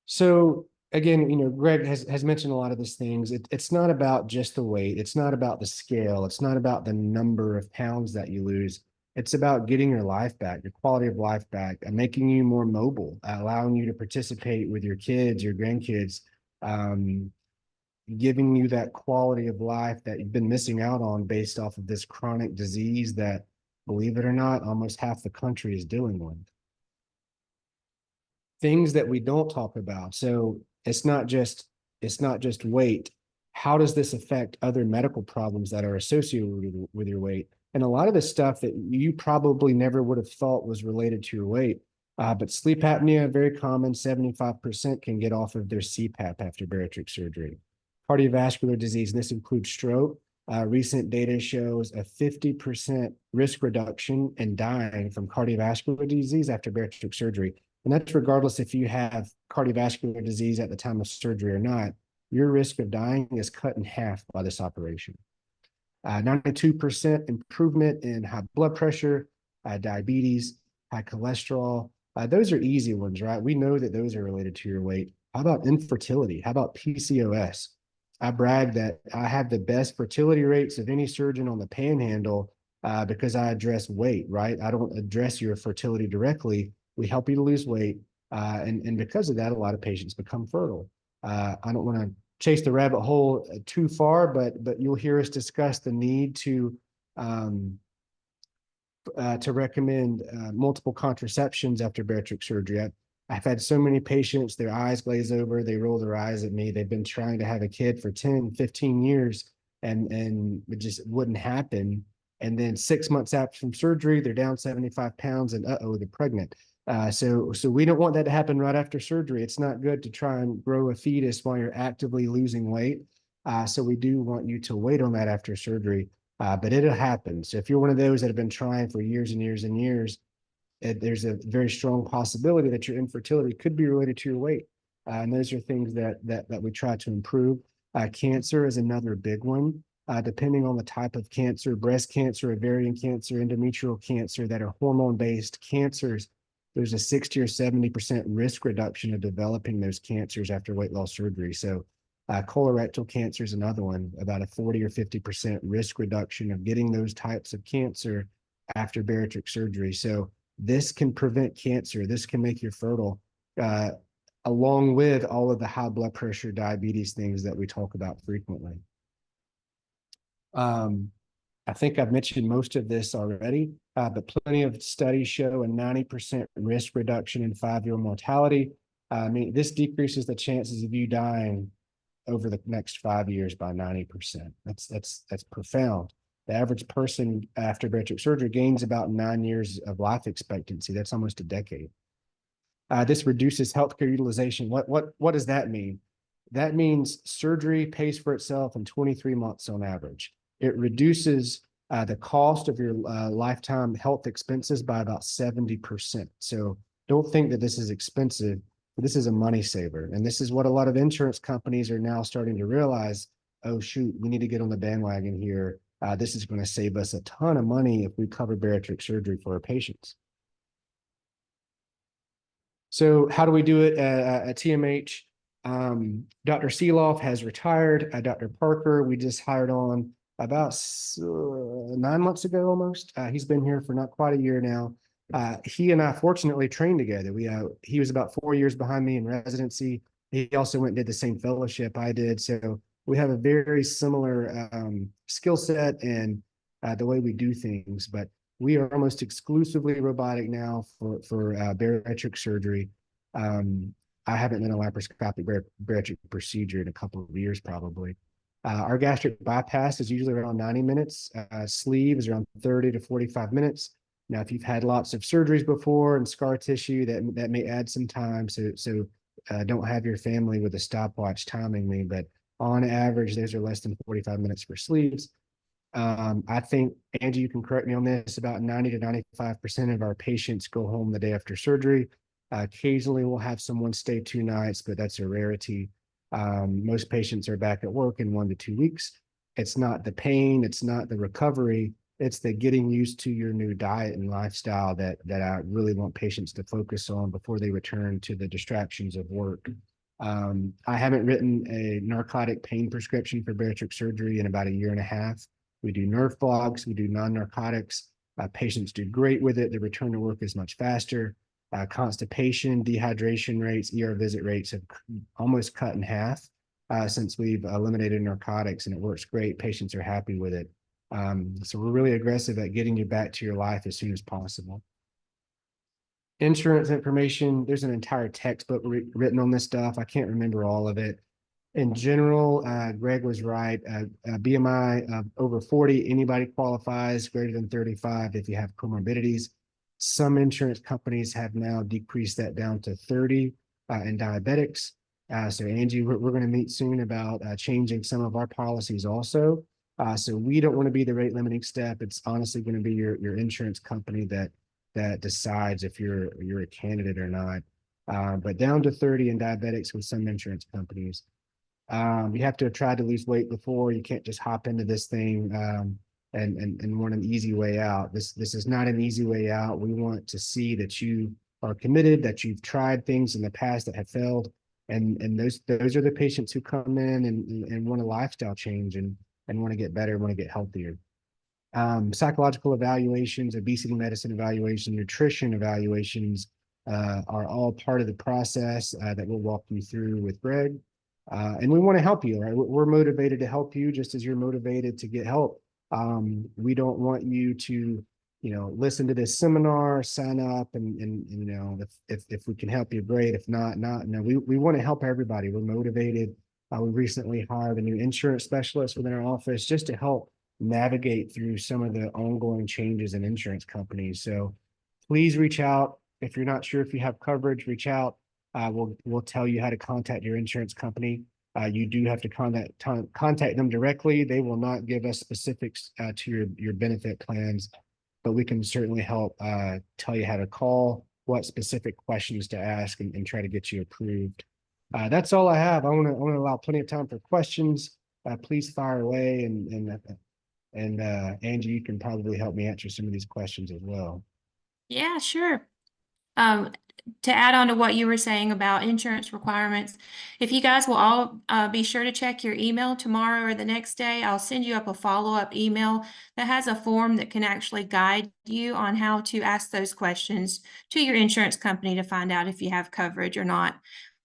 So again, Greg has mentioned a lot of these things. It's not about just the weight. It's not about the scale. It's not about the number of pounds that you lose. It's about getting your life back, your quality of life back, and making you more mobile, allowing you to participate with your kids, your grandkids, giving you that quality of life that you've been missing out on based off of this chronic disease that, believe it or not, almost half the country is dealing with. Things that we don't talk about. So it's not just It's not just weight. How does this affect other medical problems that are associated with your weight? And a lot of the stuff that you probably never would have thought was related to your weight. But sleep apnea, very common, 75% can get off of their CPAP after bariatric surgery. Cardiovascular disease, and this includes stroke. Recent data shows a 50% risk reduction in dying from cardiovascular disease after bariatric surgery. And that's regardless if you have cardiovascular disease at the time of surgery or not. Your risk of dying is cut in half by this operation. 92% improvement in high blood pressure, diabetes, high cholesterol. Those are easy ones, right? We know that those are related to your weight. How about infertility? How about PCOS? I brag that I have the best fertility rates of any surgeon on the panhandle because I address weight, right? I don't address your fertility directly. We help you to lose weight. And because of that, a lot of patients become fertile. I don't want to chase the rabbit hole too far, but you'll hear us discuss the need to recommend multiple contraceptions after bariatric surgery. I've had so many patients, their eyes glaze over, they roll their eyes at me. They've been trying to have a kid for 10, 15 years and it just wouldn't happen. And then 6 months after from surgery, they're down 75 pounds and they're pregnant. So we don't want that to happen right after surgery. It's not good to try and grow a fetus while you're actively losing weight. So we do want you to wait on that after surgery, but it'll happen. So if you're one of those that have been trying for years and years and years, there's a very strong possibility that your infertility could be related to your weight. And those are things that we try to improve. Cancer is another big one. Depending on the type of cancer, breast cancer, ovarian cancer, endometrial cancer that are hormone-based cancers, there's a 60 or 70% risk reduction of developing those cancers after weight loss surgery. So colorectal cancer is another one, about a 40 or 50% risk reduction of getting those types of cancer after bariatric surgery. So this can prevent cancer. This can make you fertile, along with all of the high blood pressure, diabetes things that we talk about frequently. I think I've mentioned most of this already, but plenty of studies show a 90% risk reduction in 5-year mortality. I mean, this decreases the chances of you dying over the next 5 years by 90%. That's profound. The average person after bariatric surgery gains about 9 years of life expectancy. That's almost a decade. This reduces healthcare utilization. What does that mean? That means surgery pays for itself in 23 months on average. It reduces the cost of your lifetime health expenses by about 70%. So don't think that this is expensive, but this is a money saver. And this is what a lot of insurance companies are now starting to realize. Oh, shoot, we need to get on the bandwagon here. This is going to save us a ton of money if we cover bariatric surgery for our patients. So how do we do it at TMH? Dr. Seeloff has retired. Dr. Parker, we just hired on about 9 months ago almost. He's been here for not quite a year now. He and I fortunately trained together. He was about 4 years behind me in residency. He also went and did the same fellowship I did. So we have a very similar skill set and the way we do things, but we are almost exclusively robotic now for bariatric surgery. I haven't done a laparoscopic bariatric procedure in a couple of years probably. Our gastric bypass is usually around 90 minutes. Sleeve is around 30 to 45 minutes. Now, if you've had lots of surgeries before and scar tissue, that may add some time. So don't have your family with a stopwatch timing me, but on average, those are less than 45 minutes for sleeves. I think, Angie, you can correct me on this, about 90 to 95% of our patients go home the day after surgery. Occasionally, we'll have someone stay 2 nights, but that's a rarity. Most patients are back at work in 1 to 2 weeks. It's not the pain, it's not the recovery, it's the getting used to your new diet and lifestyle that I really want patients to focus on before they return to the distractions of work. I haven't written a narcotic pain prescription for bariatric surgery in about 1.5 years. We do nerve blocks, we do non-narcotics. Patients do great with it. The return to work is much faster. Constipation, dehydration rates, ER visit rates have almost cut in half since we've eliminated narcotics, and it works great. Patients are happy with it. So we're really aggressive at getting you back to your life as soon as possible. Insurance information, there's an entire textbook written on this stuff. I can't remember all of it. In general, Greg was right. BMI of over 40, anybody qualifies, greater than 35 if you have comorbidities. Some insurance companies have now decreased that down to 30 in diabetics. So Angie, we're going to meet soon about changing some of our policies also. So we don't want to be the rate limiting step. It's honestly going to be your insurance company that decides if you're a candidate or not. But down to 30 in diabetics with some insurance companies. You have to have tried to lose weight before. You can't just hop into this thing and want an easy way out. This is not an easy way out. We want to see that you are committed, that you've tried things in the past that have failed, and those are the patients who come in and want a lifestyle change and want to get better, want to get healthier. Psychological evaluations, obesity medicine evaluation, nutrition evaluations are all part of the process that we'll walk you through with Greg. And we want to help you, right? We're motivated to help you just as you're motivated to get help. We don't want you to, listen to this seminar, sign up and if we can help you, great. If not. No, we want to help everybody. We're motivated. We recently hired a new insurance specialist within our office just to help navigate through some of the ongoing changes in insurance companies. So please reach out. If you're not sure if you have coverage, reach out. We'll tell you how to contact your insurance company. You do have to contact them directly. They will not give us specifics to your benefit plans, but we can certainly help tell you how to call, what specific questions to ask, and try to get you approved. That's all I have. I want to allow plenty of time for questions. Please fire away, and Angie, you can probably help me answer some of these questions as well. Yeah, sure. To add on to what you were saying about insurance requirements, if you guys will all be sure to check your email tomorrow or the next day, I'll send you up a follow-up email that has a form that can actually guide you on how to ask those questions to your insurance company to find out if you have coverage or not.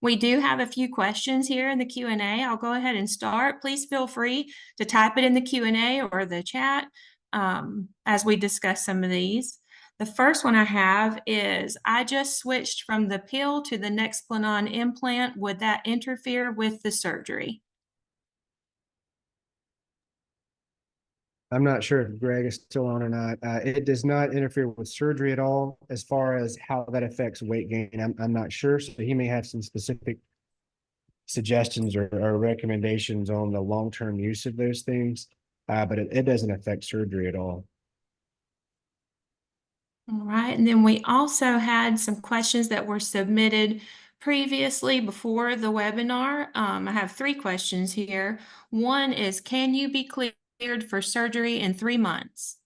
We do have a few questions here in the Q&A. I'll go ahead and start. Please feel free to type it in the Q&A or the chat as we discuss some of these. The first one I have is, I just switched from the pill to the Nexplanon implant. Would that interfere with the surgery? I'm not sure if Greg is still on or not. It does not interfere with surgery at all. As far as how that affects weight gain, I'm not sure. So he may have some specific suggestions or recommendations on the long-term use of those things, but it doesn't affect surgery at all. All right, and then we also had some questions that were submitted previously before the webinar. I have 3 questions here. One is, can you be cleared for surgery in 3 months?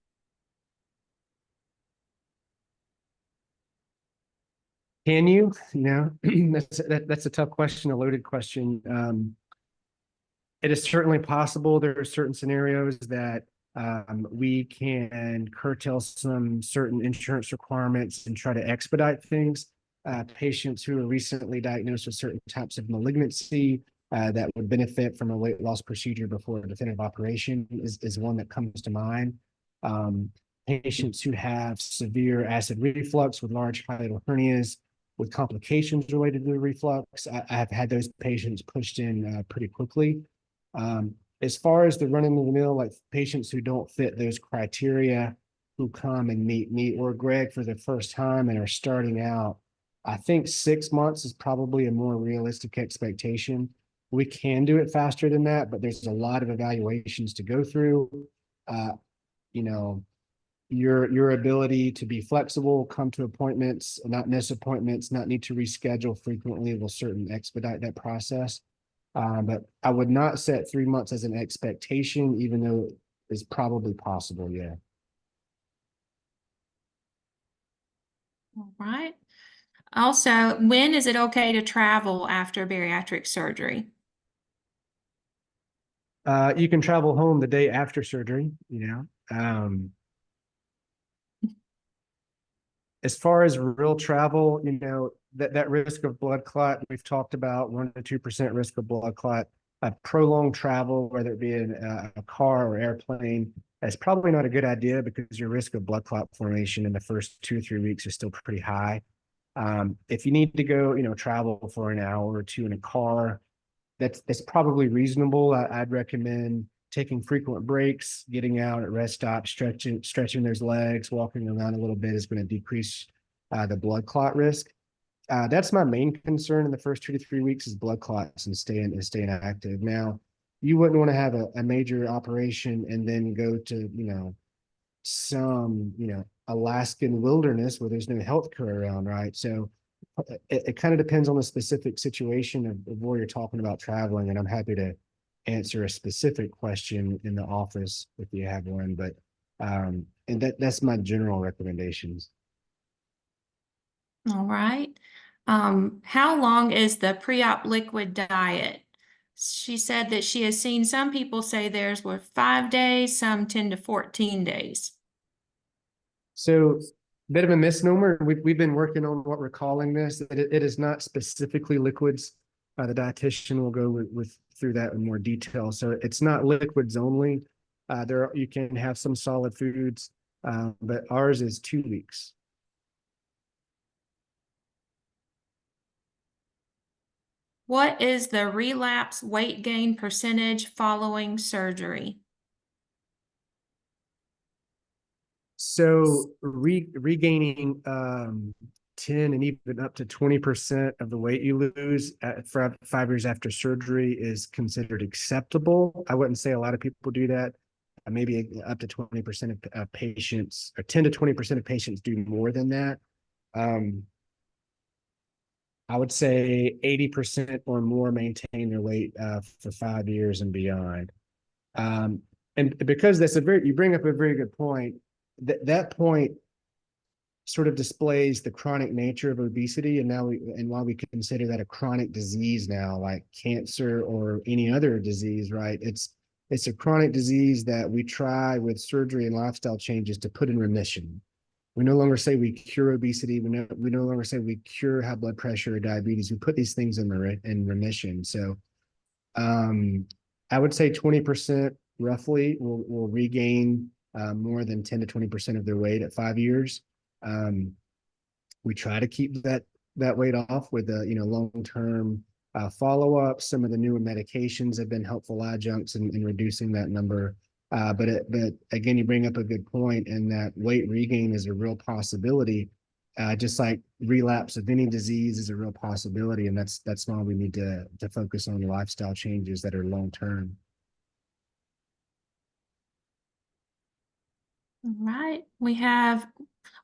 Can you? That's a tough question, a loaded question. It is certainly possible. There are certain scenarios that we can curtail some certain insurance requirements and try to expedite things. Patients who are recently diagnosed with certain types of malignancy that would benefit from a weight loss procedure before a definitive operation is one that comes to mind. Patients who have severe acid reflux with large hiatal hernias with complications related to the reflux, I have had those patients pushed in pretty quickly. As far as the run-of-the-mill, like patients who don't fit those criteria, who come and meet me or Greg for the first time and are starting out, I think 6 months is probably a more realistic expectation. We can do it faster than that, but there's a lot of evaluations to go through. Your ability to be flexible, come to appointments, not miss appointments, not need to reschedule frequently will certainly expedite that process. But I would not set 3 months as an expectation, even though it's probably possible, yeah. All right. Also, when is it okay to travel after bariatric surgery? You can travel home the day after surgery, as far as real travel, that risk of blood clot we've talked about, 1 to 2% risk of blood clot. Prolonged travel, whether it be in a car or airplane, is probably not a good idea because your risk of blood clot formation in the first 2 or 3 weeks is still pretty high. If you need to go, travel for an hour or 2 in a car, that's probably reasonable. I'd recommend taking frequent breaks, getting out at rest stops, stretching those legs, walking around a little bit is going to decrease the blood clot risk. That's my main concern in the first 2 to 3 weeks is blood clots and staying active. Now, you wouldn't want to have a major operation and then go to, some, Alaskan wilderness where there's no healthcare around, right? So it kind of depends on the specific situation of where you're talking about traveling. And I'm happy to answer a specific question in the office if you have one, but and that's my general recommendations. All right. How long is the pre-op liquid diet? She said that she has seen some people say theirs were 5 days, some 10 to 14 days. So bit of a misnomer. We've been working on what we're calling this. It is not specifically liquids. The dietitian will go through that in more detail. So it's not liquids only. You can have some solid foods, but ours is 2 weeks. What is the relapse weight gain percentage following surgery? So regaining 10 and even up to 20% of the weight you lose for 5 years after surgery is considered acceptable. I wouldn't say a lot of people do that. Maybe up to 20% of patients, or 10 to 20% of patients do more than that. I would say 80% or more maintain their weight for 5 years and beyond. And because you bring up a very good point. That point sort of displays the chronic nature of obesity, and why we consider that a chronic disease now, like cancer or any other disease, right? It's a chronic disease that we try with surgery and lifestyle changes to put in remission. We no longer say we cure obesity. We no longer say we cure high blood pressure or diabetes. We put these things in remission. So I would say 20% roughly will regain more than 10 to 20% of their weight at 5 years. We try to keep that weight off with the long-term follow-up. Some of the newer medications have been helpful adjuncts in reducing that number. But again, you bring up a good point in that weight regain is a real possibility, just like relapse of any disease is a real possibility, and that's why we need to focus on lifestyle changes that are long-term. All right. We have,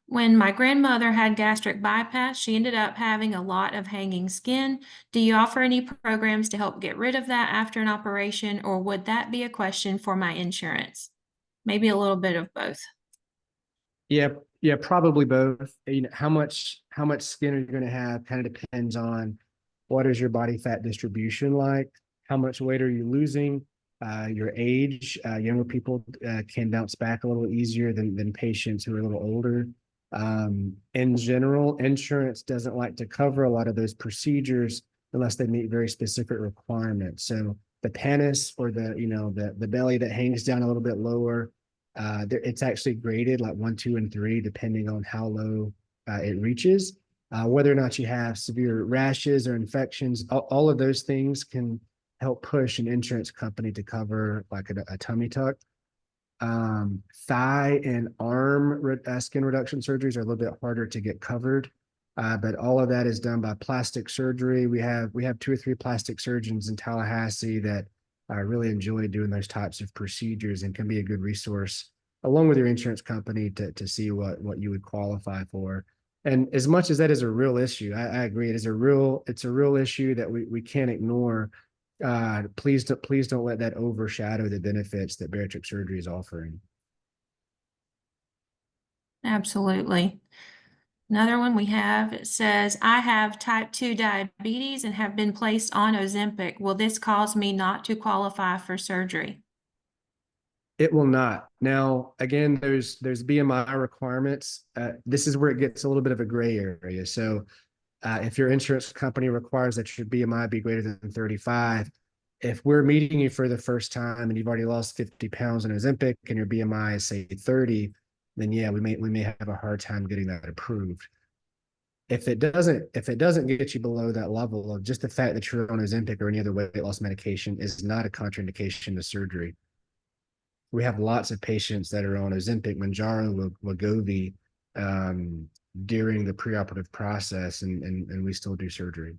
when my grandmother had gastric bypass, she ended up having a lot of hanging skin. Do you offer any programs to help get rid of that after an operation, or would that be a question for my insurance? Maybe a little bit of both. Yeah, probably both. How much skin are you going to have kind of depends on what is your body fat distribution like, how much weight are you losing, your age. Younger people can bounce back a little easier than patients who are a little older. In general, insurance doesn't like to cover a lot of those procedures unless they meet very specific requirements. So the pannus, or the belly that hangs down a little bit lower, it's actually graded like 1, 2, and 3, depending on how low it reaches. Whether or not you have severe rashes or infections, all of those things can help push an insurance company to cover like a tummy tuck. Thigh and arm skin reduction surgeries are a little bit harder to get covered, but all of that is done by plastic surgery. We have 2 or 3 plastic surgeons in Tallahassee that really enjoy doing those types of procedures and can be a good resource along with your insurance company to see what you would qualify for. And as much as that is a real issue, I agree, it's a real issue that we can't ignore. Please don't let that overshadow the benefits that bariatric surgery is offering. Absolutely. Another one we have, it says, I have type 2 diabetes and have been placed on Ozempic. Will this cause me not to qualify for surgery? It will not. Now, again, there's BMI requirements. This is where it gets a little bit of a gray area. So if your insurance company requires that your BMI be greater than 35, if we're meeting you for the first time and you've already lost 50 pounds on Ozempic and your BMI is say 30, then yeah, we may have a hard time getting that approved. If it doesn't get you below that level of just the fact that you're on Ozempic or any other weight loss medication is not a contraindication to surgery. We have lots of patients that are on Ozempic, Manjaro, Wegovy during the preoperative process, and we still do surgery.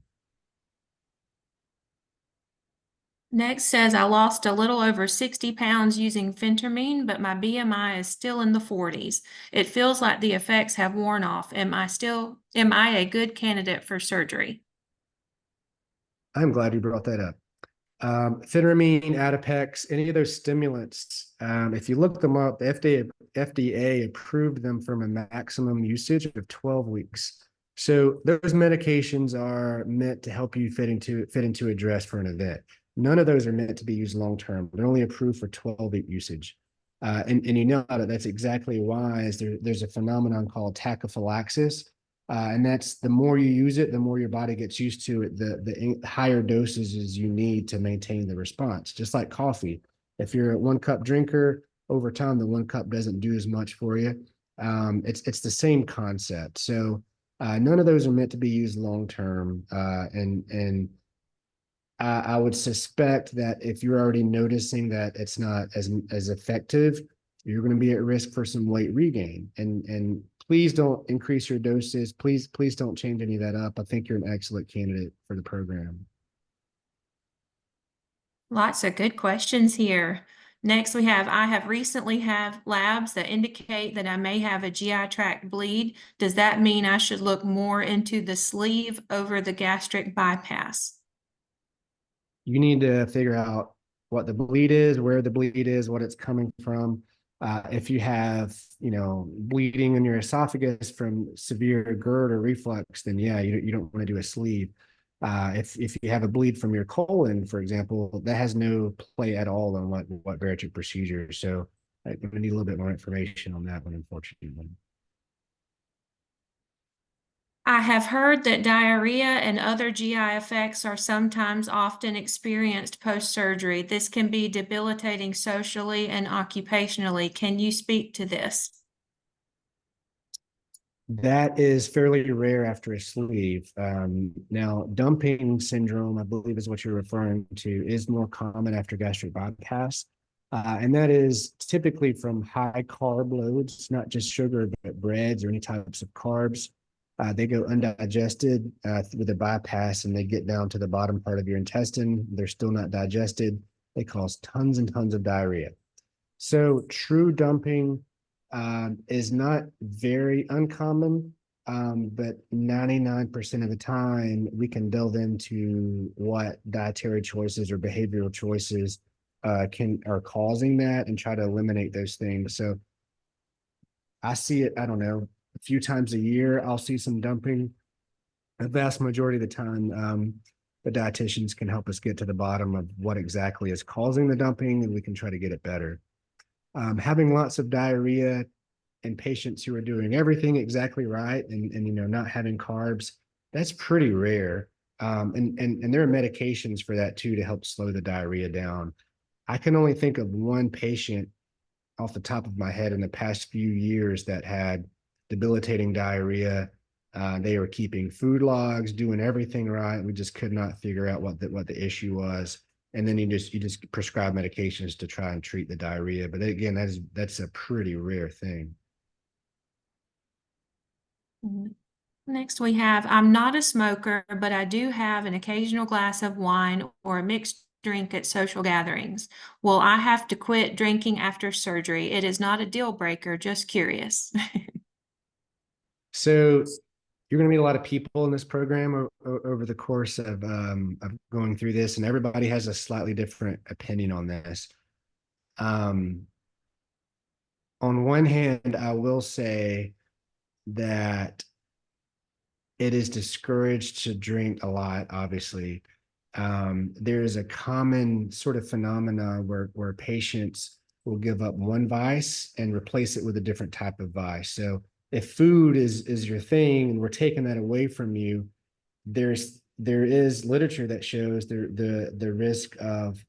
Next says, I lost a little over 60 pounds using phentermine, but my BMI is still in the 40s. It feels like the effects have worn off. Am I a good candidate for surgery? I'm glad you brought that up. Phentermine, Adipex, any of those stimulants, if you look them up, the FDA approved them from a maximum usage of 12 weeks. So those medications are meant to help you fit into a dress for an event. None of those are meant to be used long-term. They're only approved for 12-week usage. And you know that's exactly why there's a phenomenon called tachyphylaxis. And that's the more you use it, the more your body gets used to it, the higher dosages you need to maintain the response. Just like coffee. If you're a 1 cup drinker, over time, the 1 cup doesn't do as much for you. It's the same concept. So none of those are meant to be used long-term. And I would suspect that if you're already noticing that it's not as effective, you're going to be at risk for some weight regain. And please don't increase your doses. Please don't change any of that up. I think you're an excellent candidate for the program. Lots of good questions here. Next, I have recently had labs that indicate that I may have a GI tract bleed. Does that mean I should look more into the sleeve over the gastric bypass? You need to figure out what the bleed is, where the bleed is, what it's coming from. If you have, bleeding in your esophagus from severe GERD or reflux, then yeah, you don't want to do a sleeve. If you have a bleed from your colon, for example, that has no play at all on what bariatric procedure. So I need a little bit more information on that one, unfortunately. I have heard that diarrhea and other GI effects are sometimes often experienced post-surgery. This can be debilitating socially and occupationally. Can you speak to this? That is fairly rare after a sleeve. Now, dumping syndrome, I believe is what you're referring to, is more common after gastric bypass. And that is typically from high carb loads, not just sugar, but breads or any types of carbs. They go undigested with a bypass and they get down to the bottom part of your intestine. They're still not digested. They cause tons and tons of diarrhea. So true dumping is not very uncommon, but 99% of the time we can delve into what dietary choices or behavioral choices are causing that and try to eliminate those things. So I see it, I don't know, a few times a year. I'll see some dumping. The vast majority of the time, the dietitians can help us get to the bottom of what exactly is causing the dumping, and we can try to get it better. Having lots of diarrhea in patients who are doing everything exactly right and not having carbs, that's pretty rare. And there are medications for that too to help slow the diarrhea down. I can only think of one patient off the top of my head in the past few years that had debilitating diarrhea. They were keeping food logs, doing everything right. We just could not figure out what the issue was. And then you just prescribe medications to try and treat the diarrhea. But again, that's a pretty rare thing. Next we have, I'm not a smoker, but I do have an occasional glass of wine or a mixed drink at social gatherings. Will I have to quit drinking after surgery? It is not a deal breaker, just curious. So you're going to meet a lot of people in this program over the course of going through this, and everybody has a slightly different opinion on this. On one hand, I will say that it is discouraged to drink a lot, obviously. There is a common sort of phenomena where patients will give up one vice and replace it with a different type of vice. So if food is your thing and we're taking that away from you, there is literature that shows the risk of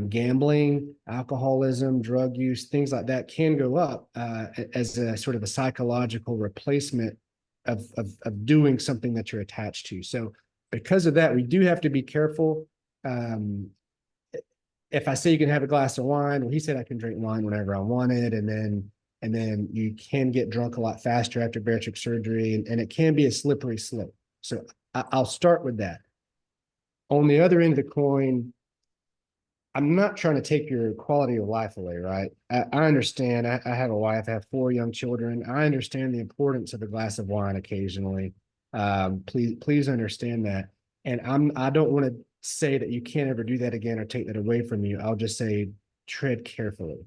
gambling, alcoholism, drug use, things like that can go up as a sort of a psychological replacement of doing something that you're attached to. So because of that, we do have to be careful. If I say you can have a glass of wine, well, he said I can drink wine whenever I wanted, and then you can get drunk a lot faster after bariatric surgery, and it can be a slippery slope. So I'll start with that. On the other end of the coin, I'm not trying to take your quality of life away, right? I understand. I have a wife, I have 4 young children. I understand the importance of a glass of wine occasionally. Please understand that. And I don't want to say that you can't ever do that again or take that away from you. I'll just say tread carefully.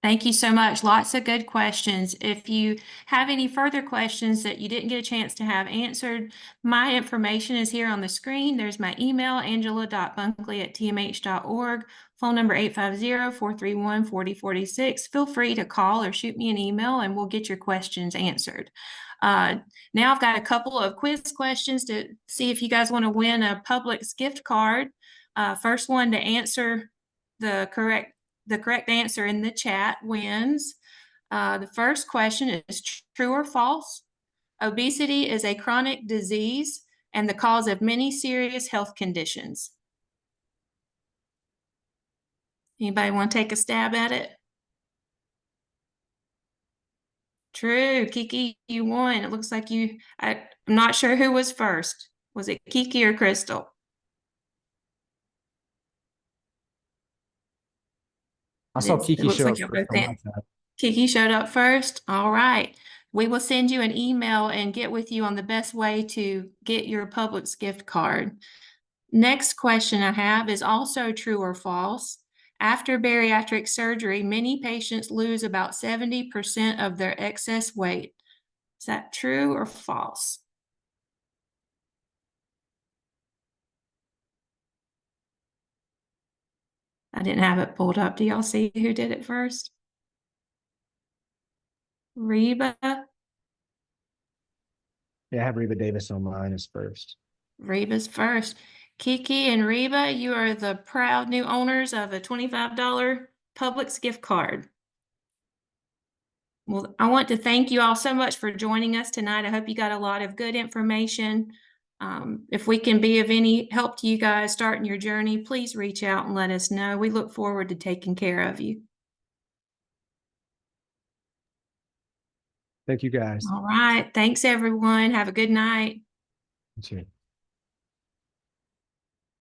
Thank you so much. Lots of good questions. If you have any further questions that you didn't get a chance to have answered, my information is here on the screen. There's my email, angela.bunkley@tmh.org, phone number 850-431-4046. Feel free to call or shoot me an email and we'll get your questions answered. Now I've got a couple of quiz questions to see if you guys want to win a Publix gift card. First one to answer the correct answer in the chat wins. The first question is true or false? Obesity is a chronic disease and the cause of many serious health conditions. Anybody want to take a stab at it? True. Kiki, you won. It looks like I'm not sure who was first. Was it Kiki or Crystal? I saw Kiki It looks show like up y'all first both on my did. side. Kiki showed up first. All right. We will send you an email and get with you on the best way to get your Publix gift card. Next question I have is also true or false. After bariatric surgery, many patients lose about 70% of their excess weight. Is that true or false? I didn't have it pulled up. Do y'all see who did it first? Reba? Yeah, I have Reba Davis on mine as first. Reba's first. Kiki and Reba, you are the proud new owners of a $25 Publix gift card. Well, I want to thank you all so much for joining us tonight. I hope you got a lot of good information. If we can be of any help to you guys starting your journey, please reach out and let us know. We look forward to taking care of you. Thank you guys. All right. Thanks, everyone. Have a good night. You too.